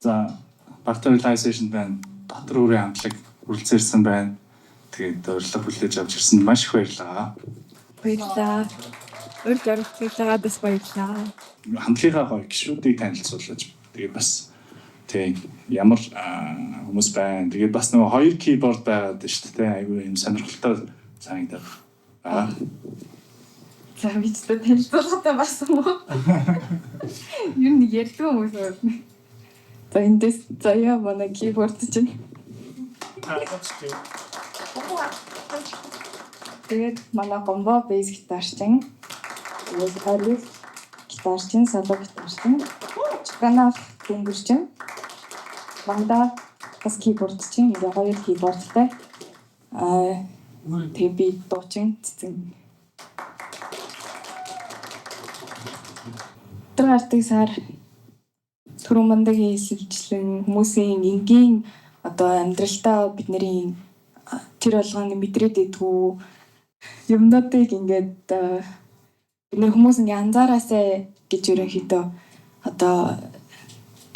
За Partner Realization байна. Дотор өөрийн хамтлаг үргэлжлүүлсэн байна. Тэгээд урилга хүлээж авч ирсэнд маш их баярлалаа. Баярлалаа. Урилга хүлээж бас баярлалаа. Хамтлагийнхаа гоё гишүүдийг танилцуулж тэгээд бас тийм ямар хүмүүс байна. Тэгээд бас нөгөө хоёр keyboard байгаад шүү дээ. Айгүй юм сонирхолтой санагдав. За бидтэй танилцуулгатай болсон уу? Юу нэг ярьдаг хүмүүс байна. За эндээс заяа манай keyboard чинь. Тэгээд манай гомбо bass гитарчин, вокалист гитарчин, соло гитарчин, чукана тэнгэрчин, манда бас keyboardчин, ингээ хоёр keyboardтай. Тэгээд би дуучин цэцэн. Тэрхтээ сар түрүүн мандагийн хэлжлэн хүмүүсийн энгийн одоо амьдралдаа бидний тэр болгоны мэдрээд идэггүй юмнуудыг ингээд бидний хүмүүс ингээ анзаараасаа гэж ерөнхийдөө одоо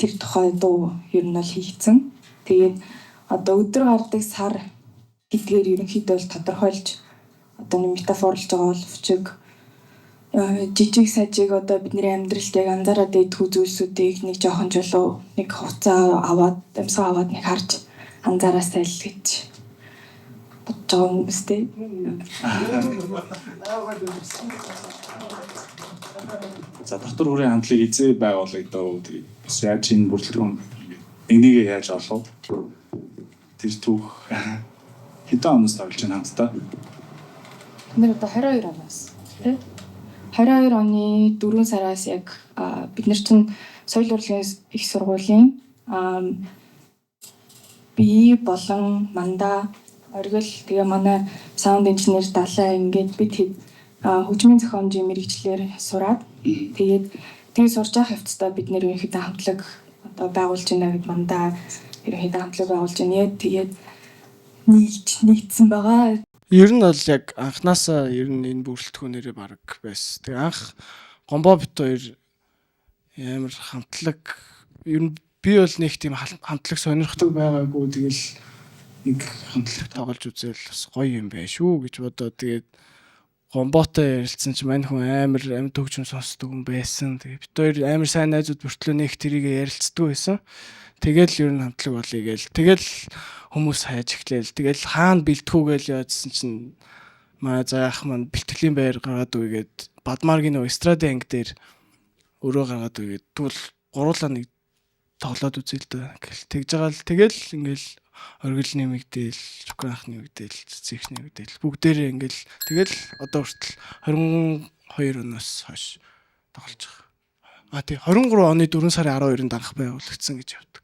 тэр тухай дуу ер нь бол хийгдсэн. Тэгээд одоо өдөр гардаг сар гэдгээр ерөнхийдөө л тодорхойлж одоо нэг метафорлж байгаа боловч жижиг сажиг одоо бидний амьдралд яг анзаараад идэх зүйлсүүдийг нэг жоохон жолоо нэг хуцаа аваад амьсгаа аваад нэг харж анзаараасай л гэж бодож байгаа хүмүүстэй. За дотор хүрээ хамтлагийг эзээ байгуулагдав. Тэгээд бас яаж энэ бүрэлдэхүүн нэгнийг яаж олов? Тэр түүх хэдэн оноос тоглож байна хамтдаа? Бид одоо 22 оноос тийм 22 оны 4 сараас яг бид нар чинь соёл урлагийн их сургуулийн би болон манда оргил тэгээ манай саунд инженер далаа ингээд бид хөгжмийн зохиомжийн мэрэгчлэр сураад тэгээд сурж байгаа хэвцээ бид нэр ерөнхийдөө хамтлаг одоо байгуулж байна гэд манда ерөнхийдөө хамтлаг байгуулж байна. Тэгээд нэгдсэн байгаа. Ер нь бол яг анханасаа ер нь энэ бүрэлдэхүүнээрээ баг байсан. Тэгээ анх гомбо бит хоёр ямар хамтлаг ер нь би бол нэг тийм хамтлаг сонирхдаг байгаагүй. Тэгэл нэг хамтлаг тоглож үзэл бас гоё юм байна шүү гэж бодоод тэгээд гомбоотой ярилцсан чи мань хүн амар амьд хөгжим сонсдог хүн байсан. Тэгээ бид хоёр амар сайн найзууд мөртлөө нэг тэрийг ярилцдаг байсан. Тэгэл ер нь хамтлаг болъё гээл. Тэгэл хүмүүс хайж эхлээл. Тэгэл хаана бэлтгүү гээл яадсан чинь маа заах маань бэлтгэлийн байр гаргаад үгээд Бадмаргийн нөгөө эстрадын анги дээр өрөө гаргаад үгээд тэгвэл гуруулаа нэг тоглоод үзээ л да гэл тэгж байгаа л тэгэл ингээл оргил нэмэгдээл, шоколадны нэмэгдээл, цэцэх нэмэгдээл бүгдээрээ ингээл тэгэл одоо хүртэл 22 оноос хойш тоглож байгаа. Тий 23 оны 4 сарын 12-нд анх байгуулагдсан гэж явдаг.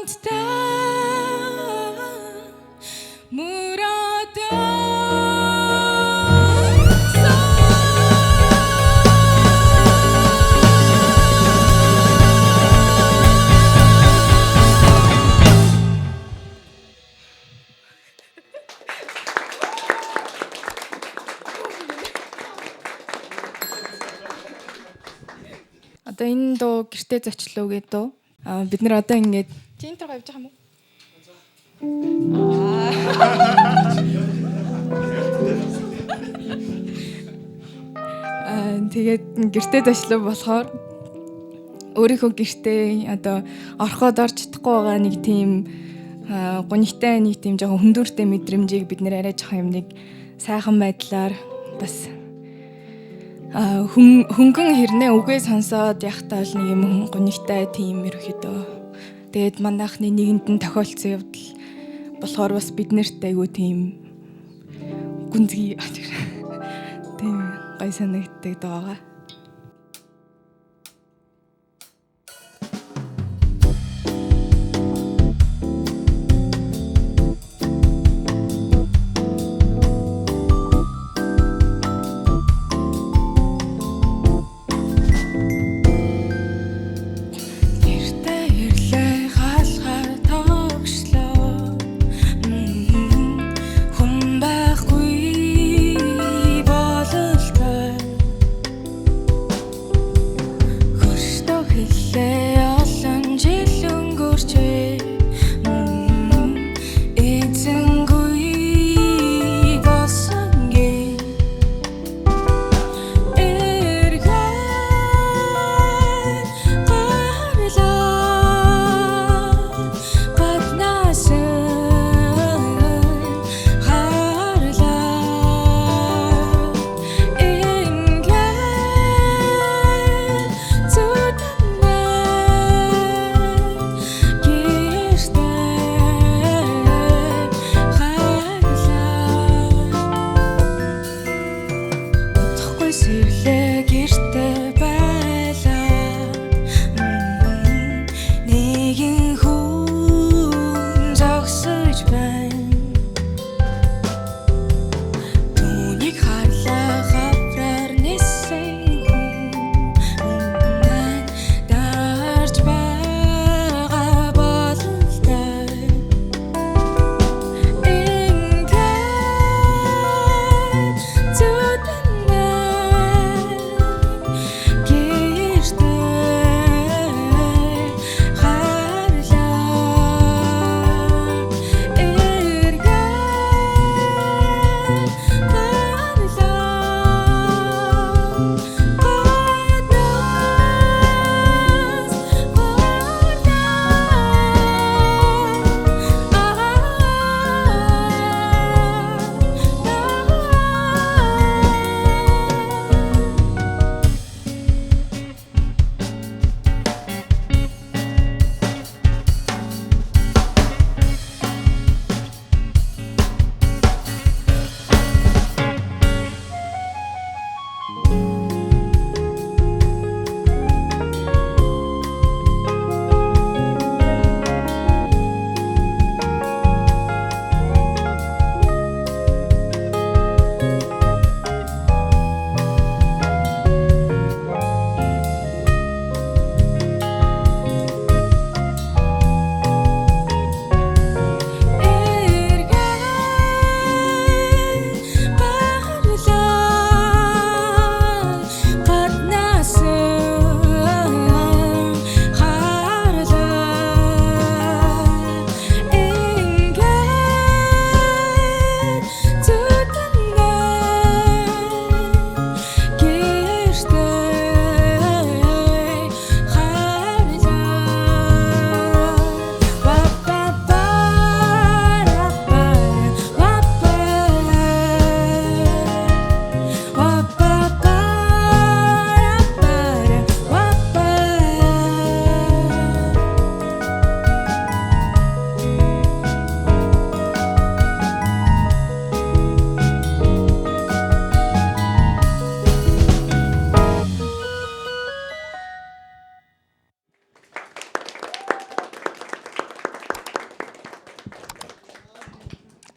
хамтдаа одоо энэ дуу гэртээ зочлоо гэдэг дуу. Бид нэр одоо ингээд чи энэ тоо явж байгаа юм уу? Тэгээд гэртээ зочлоо болохоор өөрийнхөө гэртээ одоо орхоод орж чадахгүй байгаа нэг тийм гонигтай нэг тийм жоохон хүндүртэй мэдрэмжийг бид нэр арай жоохон юм нэг сайхан байдлаар бас хөнгөн хэрнээ үгээ сонсоод яхтаа л нэг юм гонигтай тийм ерөөхдөө. Тэгээд манайхны нэгэнд нь тохиолдсон явдал болохоор бас бид нарт айгүй тийм гүнзгий тийм гой санагддаг даагаа.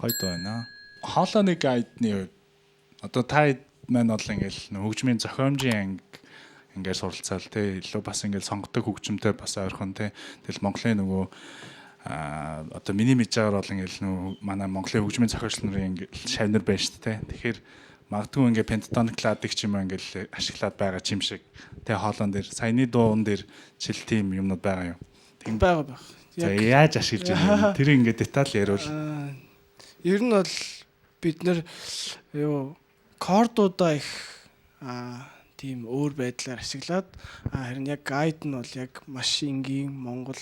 Гоё дуу байна. Хоолойны гайдны үед одоо та маань бол ингээл хөгжмийн зохиомжийн анги ингээд суралцаал те илүү бас ингээд сонгодог хөгжмөнтэй бас ойрхон те тэгэл Монголын нөгөө одоо миний мэдээгээр бол ингээл нөгөө манай Монголын хөгжмийн зохиолч нарын ингээд шавнар байна шүү дээ те тэгэхээр магадгүй ингээд пентатоник ладыг ч юм уу ингээд ашиглаад байгаа юм шиг те хоолон дээр саяны дуун дээр чил тим юмнууд байгаа юу тийм байгаа. За яаж ашиглаж байгаа тэр ингээд деталь яриул. Ер нь бол бид нэр юу кордуудаа их тийм өөр байдлаар ашиглаад харин яг гайд нь бол яг маш энгийн Монгол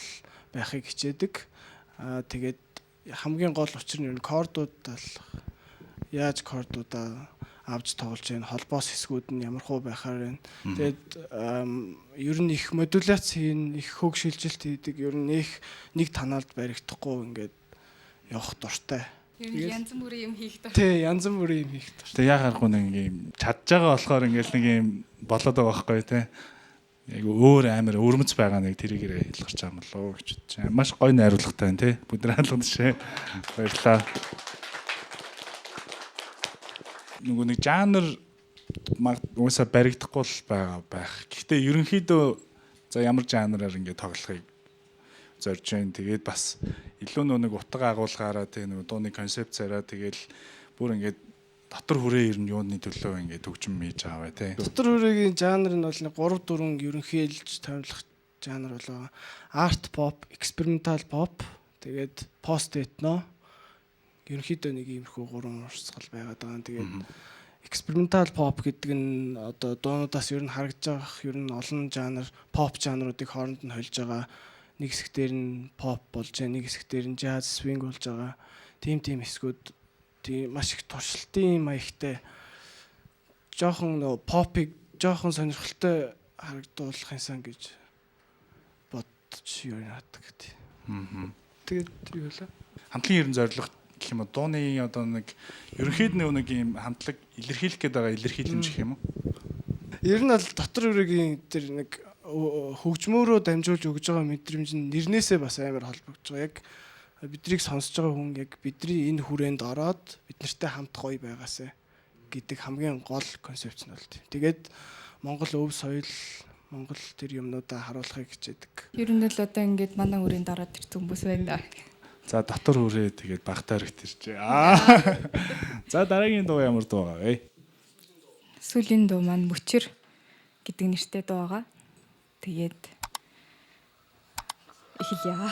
байхыг хичээдэг. Тэгээд хамгийн гол учир нь кордуудаа яаж кордуудаа авч тоглож байна, холбоос хэсгүүд нь ямар хөө байхаар байна. Тэгээд ер нь их модуляц хийн, их хөг шилжилт хийдэг, ер нь нэг танаалд баригдахгүй ингээд явах дуртай. Янз бүрийн юм хийх дуртай. Тий, янз бүрийн юм хийх дуртай. Тэгээ яг харахгүй нэг юм чадж байгаа болохоор ингээл нэг юм болоод байгаа байхгүй те. Яг өөр амар өрмөц байгаа нэг тэрийгээрээ хэлгэрч байгаа юм болоо гэж бодчих. Маш гоё найруулгатай байна те. Бүгд хаалганд шээ. Баярлалаа. Нөгөө нэг жанр уусаа баригдахгүй л байгаа байх. Гэхдээ ерөнхийдөө за ямар жанраар ингээд тоглохыг зорж байна. Тэгээд бас илүү нэг утга агуулгаараа тийм нэг дууны концепцаараа тэгэл бүр ингээд дотор хүрээ ер нь юуны төлөө ингээд хөгжим хийж байгаа бай тээ. Дотор хүрээгийн жанр нь бол нэг 3 4 ерөнхийлж томилох жанр болоо. Арт pop, experimental pop, тэгээд post ethno. Ерөнхийдөө нэг иймэрхүү 3 урсгал байгаад байгаа. Тэгээд experimental pop гэдэг нь одоо дуунуудаас ер нь харагдж байгаа ер нь олон жанр pop жанруудыг хооронд нь холж байгаа. Нэг хэсгээр нь pop болж байгаа, нэг хэсгээр нь jazz, swing болж байгаа. Тим хэсгүүд тийм маш их туршилтын маягтай жоохон нөгөө pop-ыг жоохон сонирхолтой харагдуулах юмсан гэж бодож юу яадаг гэдэг. Тэгээд юу вэ? Хамтлагийн ерөн зорилго гэх юм уу дууны одоо нэг ерөнхийд нэг юм хамтлаг илэрхийлэх гээд байгаа илэрхийлэмж гэх юм уу? Ер нь бол дотор үргийн тэр нэг хөгжмөөрөө дамжуулж өгж байгаа мэдрэмж нь нэрнээсээ бас амар холбогдож байгаа. Яг биднийг сонсож байгаа хүн яг бидний энэ хүрээнд ороод бид нартай хамт гоё байгаасаа гэдэг хамгийн гол концепц нь бол тийм. Тэгээд Монгол өв соёл, Монгол тэр юмнуудаа харуулахыг хичээдэг. Ер нь л одоо ингээд манай үрийн дараад ирсэн хүмүүс байна да. За дотор хүрээ тэгээд багтаар ирчээ. За дараагийн дуу ямар дуу байгаа вэ? Сүүлийн дуу маань Мөчөр гэдэг нэртэй дуу байгаа. Тэгээд эхэлье.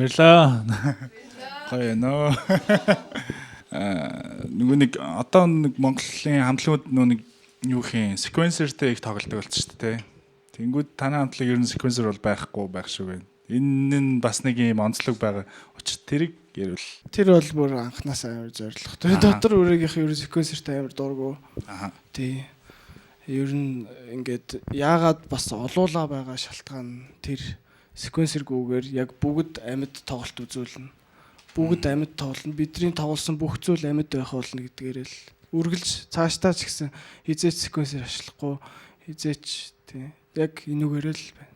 Баярлаа. Гоё нөө. Нөгөө нэг одоо нэг Монголын хамтлагууд нэг юу хийн секвенсертэй их тоглодог болсон шүү дээ. Тэнгүүд танай хамтлаг ер нь секвенсер бол байхгүй байх шиг байна. Энэ нь бас нэг юм онцлог байгаа. Учир тэрийг ярил. Тэр бол бүр анханаас амар зориглох. Тэр дотор өөрийнхөө ер нь секвенсертэй амар дургу. Аа. Тий. Ер нь ингээд яагаад бас олуула байгаа шалтгаан тэр секвенсергүүгээр яг бүгд амьд тоглолт үзүүлнэ. Бүгд амьд тоглоно. Бидний тоглосон бүх зүйл амьд байх болно гэдгээр л үргэлж цаашдаа ч гэсэн хизээч секвенсер ашиглахгүй хизээч тий. Яг энүүгээр л байна.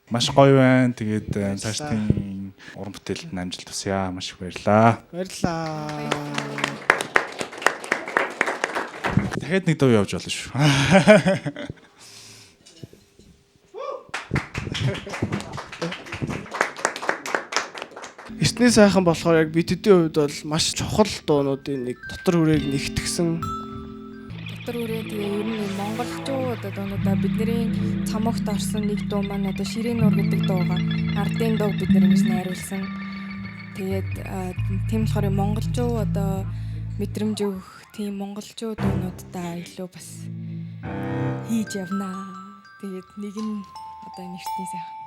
Маш гоё байна. Тэгээд цаашдын уран бүтээлд амжилт хүсье. Маш их баярлаа. Баярлаа. Дахиад нэг дуу явж болно шүү. Эртний сайхан болохоор яг бидэдийн хувьд бол маш чухал дуунуудын нэг дотор хүрээг нэгтгсэн. Дотор хүрээ тэгээ ер нь монголчууд одоо бидний цамогт орсон нэг дуу маань одоо Ширийн нуур гэдэг дууга ардын дуу бид нар ингэж найруулсан. Тэгээд тийм болохоор монголчууд одоо мэдрэмж өгөх тийм монголчууд дуунуудаа илүү бас хийж явнаа. Тэгээд нэг нь одоо нэртний сайхан.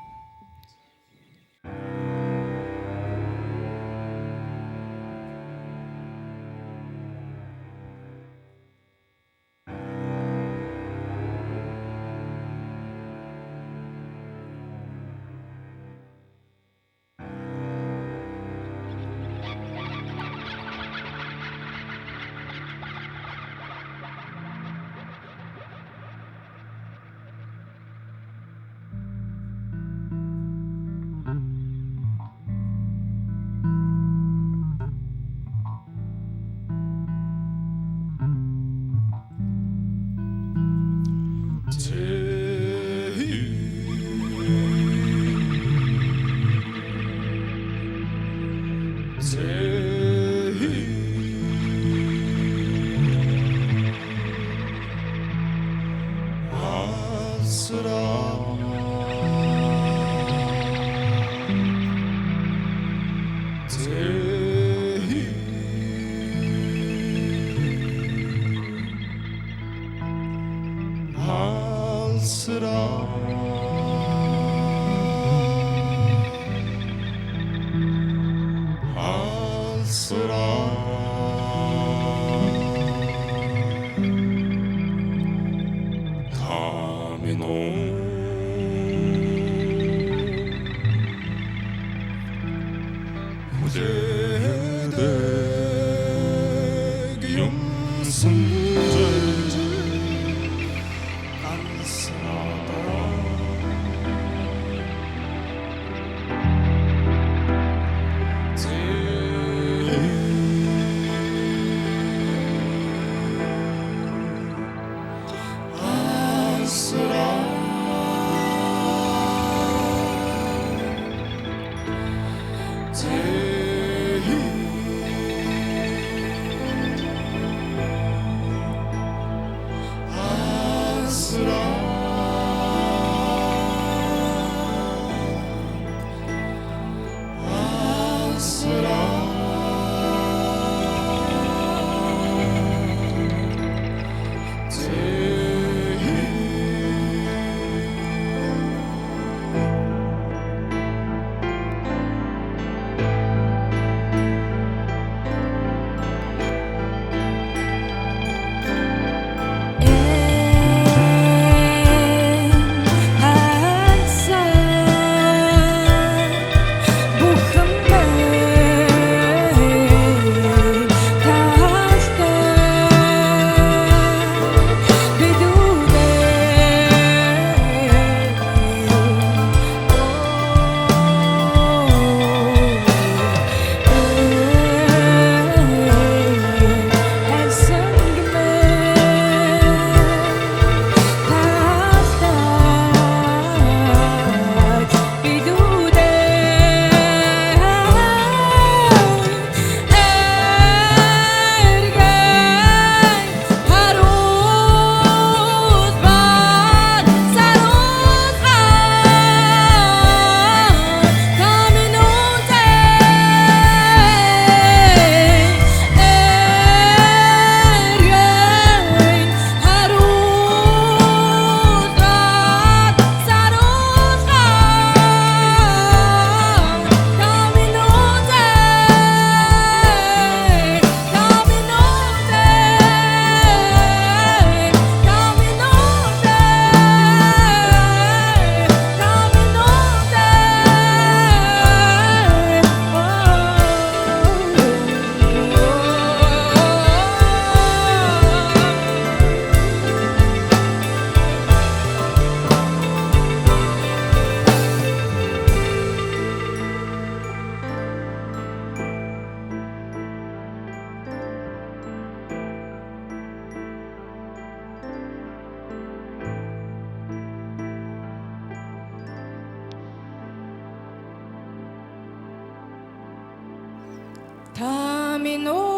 минь